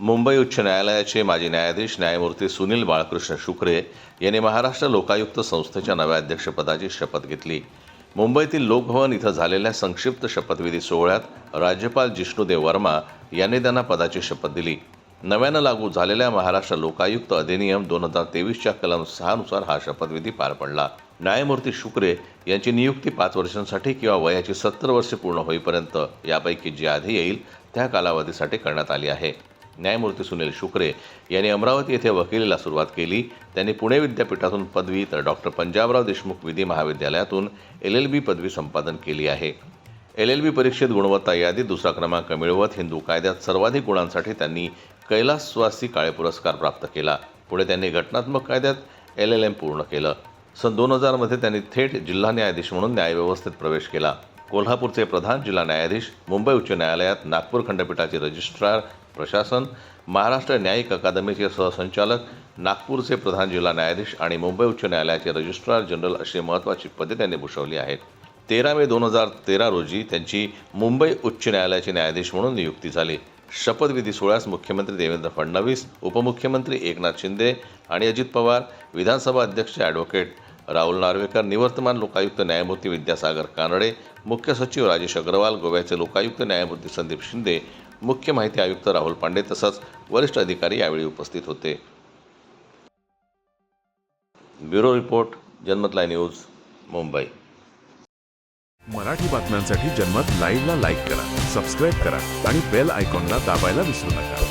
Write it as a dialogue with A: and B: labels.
A: मुंबई उच्च न्यायालयाचे माजी न्यायाधीश न्यायमूर्ती सुनील बाळकृष्ण शुक्रे यांनी महाराष्ट्र लोकायुक्त संस्थेच्या नव्या अध्यक्षपदाची शपथ घेतली. मुंबईतील लोकभवन इथं झालेल्या संक्षिप्त शपथविधी सोहळ्यात राज्यपाल जिष्णुदेव वर्मा यांनी त्यांना पदाची शपथ दिली. नव्यानं लागू झालेल्या महाराष्ट्र लोकायुक्त अधिनियम 2023च्या कलम 6 नुसार हा शपथविधी पार पडला. न्यायमूर्ती शुक्रे यांची नियुक्ती 5 वर्षांसाठी किंवा वयाची 70 वर्षे पूर्ण होईपर्यंत यापैकी जी आधी येईल त्या कालावधीसाठी करण्यात आली आहे. न्यायमूर्ती सुनील शुक्रे यांनी अमरावती येथे वकिलीला सुरुवात केली. त्यांनी पुणे विद्यापीठातून पदवी तर डॉक्टर पंजाबराव देशमुख विधी महाविद्यालयातून LLB पदवी संपादन केली आहे. LLB परीक्षेत गुणवत्ता यादीत दुसरा क्रमांक मिळवत हिंदू कायद्यात सर्वाधिक गुणांसाठी त्यांनी कैलासवासी काळे पुरस्कार प्राप्त केला. पुढे त्यांनी घटनात्मक कायद्यात LLM पूर्ण केलं. सन 2000 मध्ये त्यांनी थेट जिल्हा न्यायाधीश म्हणून न्यायव्यवस्थेत प्रवेश केला. कोल्हापूरचे प्रधान जिल्हा न्यायाधीश, मुंबई उच्च न्यायालयात नागपूर खंडपीठाचे रजिस्ट्रार प्रशासन, महाराष्ट्र न्यायिक अकादमीचे सहसंचालक, नागपूरचे प्रधान जिल्हा न्यायाधीश आणि मुंबई उच्च न्यायालयाचे रजिस्ट्रार जनरल अशी महत्त्वाची पदे त्यांनी भूषवली आहेत. 13 मे 2013 रोजी त्यांची मुंबई उच्च न्यायालयाचे न्यायाधीश म्हणून नियुक्ती झाली. शपथविधी सोहळ्यास मुख्यमंत्री देवेंद्र फडणवीस, उपमुख्यमंत्री एकनाथ शिंदे आणि अजित पवार, विधानसभा अध्यक्ष ॲडव्होकेट राहुल नार्वेकर, निवर्तमान लोकायुक्त न्यायमूर्ती विद्यासागर कानडे, मुख्य सचिव राजेश अग्रवाल, गोव्याचे लोकायुक्त न्यायमूर्ती संदीप शिंदे, मुख्य माहिती आयुक्त राहुल पांडे तसंच वरिष्ठ अधिकारी यावेळी उपस्थित होते. ब्युरो रिपोर्ट, जनमत न्यूज, मुंबई.
B: मराठी बातम्यांसाठी जनमत लाईव्हला लाईक करा, सबस्क्राईब करा आणि बेल आयकॉनला दाबायला विसरू नका.